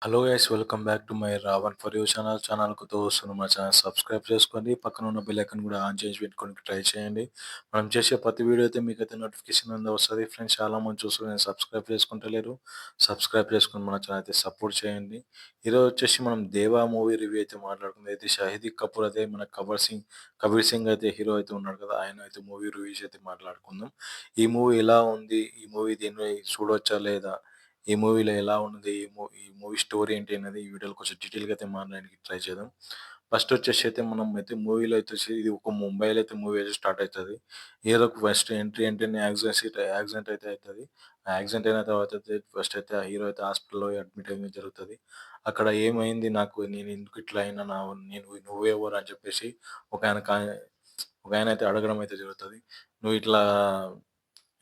Hello guys, welcome back to my Ravan for you channel కొత్త వస్తున్న మా ఛానల్ సబ్స్క్రైబ్ చేసుకోండి. పక్కన ఉన్న బెల్ ఐకాన్ కూడా ఆన్ చేసి పెట్టుకోనికి ట్రై చేయండి. మనం చేసే ప్రతి వీడియో అయితే మీకైతే నోటిఫికేషన్ అంతా వస్తుంది. ఫ్రెండ్స్, చాలా మంది చూస్తున్నారు సబ్స్క్రైబ్ చేసుకుంటలేరు. సబ్స్క్రైబ్ చేసుకొని మన ఛానల్ అయితే సపోర్ట్ చేయండి. ఈరోజు వచ్చేసి మనం దేవా మూవీ రివ్యూ అయితే మాట్లాడుకుందాం. అయితే షాహిద్ కపూర్ అయితే మన కబీర్ సింగ్ అయితే హీరో అయితే ఉన్నాడు కదా, ఆయన అయితే మూవీ రివ్యూస్ అయితే మాట్లాడుకుందాం. ఈ మూవీ ఎలా ఉంది, ఈ మూవీ దీన్ని చూడొచ్చా లేదా, ఈ మూవీలో ఎలా ఉన్నది, ఈ మూవీ స్టోరీ ఏంటి అనేది ఈ వీడియోలో కొంచెం డీటెయిల్‌గా అయితే మాట్లాడడానికి ట్రై చేద్దాం. ఫస్ట్ వచ్చేసి అయితే మనం అయితే మూవీలో అయితే ఇది ఒక ముంబైలో అయితే మూవీ అయితే స్టార్ట్ అయితది. హీరోకి ఫస్ట్ ఎంట్రీ అంటేనే యాక్సిడెంట్ అయితే అయితది. ఆ యాక్సిడెంట్ అయిన తర్వాత అయితే ఫస్ట్ అయితే ఆ హీరో అయితే హాస్పిటల్‌లో అడ్మిట్ అయ్యడం జరుగుతది. అక్కడ ఏమైంది నాకు, నేను ఎందుకు ఇట్లా అయినా, నువ్వెవరు అని చెప్పేసి ఒకాయన కా ఒకాయన అయితే అడగడం అయితే జరుగుతది. "నువ్వు ఇట్లా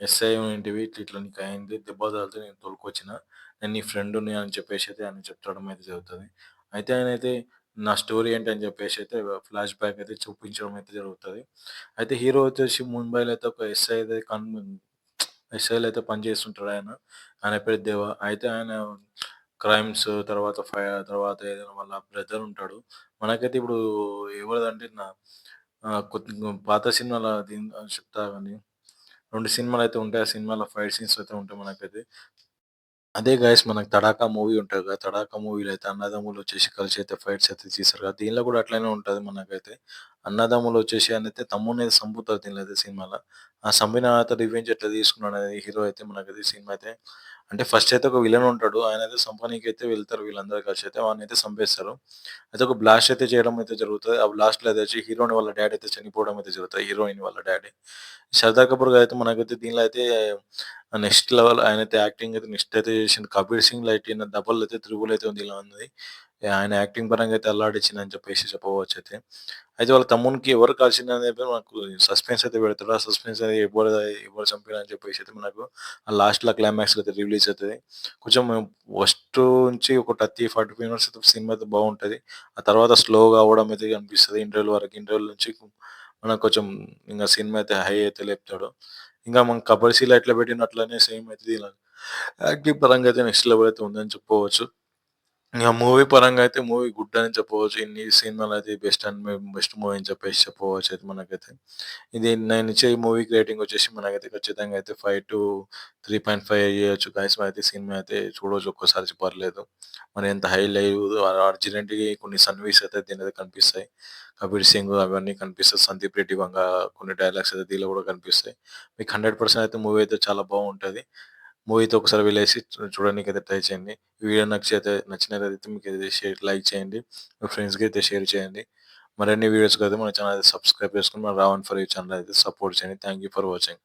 ఎస్ఐ ఏంటివి, ఇట్లా ఇట్లా నీకు అయింది, దెబ్బ తగిలితే నేను తోలుకొచ్చిన. నేను నీ ఫ్రెండ్‌ని" అని చెప్పేసి అయితే ఆయన చెప్పడం అయితే జరుగుతది. అయితే ఆయనైతే నా స్టోరీ ఏంటి అని చెప్పేసి అయితే ఫ్లాష్ బ్యాక్ అయితే చూపించడం అయితే జరుగుతది. అయితే హీరో వచ్చేసి ముంబైలో అయితే ఒక ఎస్ఐలో అయితే పనిచేస్తుంటాడు ఆయన. ఆయన పేరు దేవ. అయితే ఆయన క్రైమ్స్ తర్వాత ఏదైనా వాళ్ళ బ్రదర్ ఉంటాడు. మనకైతే ఇప్పుడు ఎవరిదంటే పాత సినిమాల చెప్తా ఆగండి. 2 సినిమాలయితే ఉంటాయి. ఆ సినిమాలో ఫైట్ సీన్స్ అయితే ఉంటాయి మనకైతే. అదే గైస్, మనకు 'తడాకా' మూవీ ఉంటది కదా! 'తడాకా' మూవీలో అయితే అన్నదమ్ములొచ్చేసి కలిసి అయితే ఫైట్స్ అయితే తీస్తారు కదా! దీనిలో కూడా అట్లనే ఉంటది మనకైతే. అన్నదమ్ములొచ్చేసి ఆయనైతే తమ్ముడినైతే సంపుతారు దీనిలో అయితే సినిమాలో. ఆ సంపిన తర్వాత రివెంజ్ ఎట్లా తీసుకున్నాడనేది హీరో అయితే మనకైతే సినిమా అయితే, అంటే ఫస్ట్ అయితే ఒక విలన్ ఉంటాడు. ఆయనైతే సంపనీకైతే వెళ్తారు వీళ్ళందరూ కలిసి అయితే వాడినైతే సంపేస్తారు. అయితే ఒక బ్లాస్ట్ అయితే చేయడం అయితే జరుగుతది. ఆ బ్లాస్ట్‌లో అదొచ్చి హీరోయిన్ వాళ్ళ డ్యాడీ అయితే చనిపోవడం అయితే జరుగుతది. హీరోయిన్ వాళ్ళ డ్యాడీ. 'శ్రద్ధా కపూర్' గారైతే మనకైతే దీనిలో అయితే నెక్స్ట్ లెవెల్ ఆయనైతే యాక్టింగ్ అయితే నెక్స్ట్ అయితే చేసిండు. 'కబీర్ సింగ్' లైట్ ఈయన డబల్ అయితే త్రిబుల్ అయితే దీనిలో ఉంది. ఆయన యాక్టింగ్ పరంగా అయితే అల్లాడిచ్చిందని చెప్పేసి చెప్పవచ్చయితే. అయితే వాళ్ళ తమ్మునికి ఎవరు కాల్చిందనేది మనకు సస్పెన్స్ అయితే పెడతాడు. ఆ సస్పెన్స్ అనేది ఎవరు చంపారని చెప్పేసి అయితే మనకు ఆ లాస్ట్‌లో క్లైమాక్స్‌లో అయితే రిలీజ్ అయితది. కొంచెం ఫస్ట్ నుంచి ఒక 30, 40 మినిట్స్ అయితే సినిమా అయితే బాగుంటది. ఆ తర్వాత స్లోగా అవ్వడం అయితే కనిపిస్తది. ఇంటర్వెల్ వరకు. ఇంటర్వెల్ నుంచి మనకు కొంచెం ఇంగ సినిమా అయితే హై అయితే లేపుతాడు. ఇంకా మనం 'కబీర్ సింగ్‌లో' ఎట్లా పెట్టిండో అట్లనే సేమ్ అయితే ఇలా యాక్టింగ్ పరంగా అయితే నెక్స్ట్ లెవెల్ అయితే ఉందని చెప్పుకోవచ్చు. ఇంగ మూవీ పరంగా అయితే మూవీ గుడ్ అని చెప్పవచ్చు. ఇన్ని సినిమాలయితే బెస్ట్ మూవీ అని చెప్పేసి చెప్పవచ్చయితే మనకైతే. ఇది నేనిచ్చే ఈ మూవీకి రేటింగ్ వచ్చేసి మనకైతే ఖచ్చితంగా అయితే 5-3.5 ఇయ్యొచ్చు గాయ్స్. అయితే సినిమా అయితే చూడొచ్చు ఒక్కసారి పర్లేదు. మరి ఎంత హై లేవు, అర్జునెంట్‌గా కొన్ని సన్నివేశాలు అయితే దీనిలో కనిపిస్తాయి. 'కబీర్ సింగ్' అవన్నీ కనిపిస్తాయి. 'సందీప్ రెడ్డి వంగ' కొన్ని డైలాగ్స్ అయితే దీనిలో కూడా కనిపిస్తాయి. మీకు 100% అయితే మూవీ అయితే చాలా బాగుంటది. మూవీ అయితే ఒకసారి వెళ్ళేసి చూడడానికైతే ట్రై చేయండి. ఈ వీడియో నచ్చినట్లయితే మీకైతే లైక్ చేయండి. మీ ఫ్రెండ్స్‌కి అయితే షేర్ చేయండి. మరిన్ని వీడియోస్‌కైతే మన ఛానల్ సబ్స్క్రైబ్ చేసుకొని మన రావణ్ ఫర్ యూ ఛానల్ అయితే సపోర్ట్ చేయండి. Thank you for watching.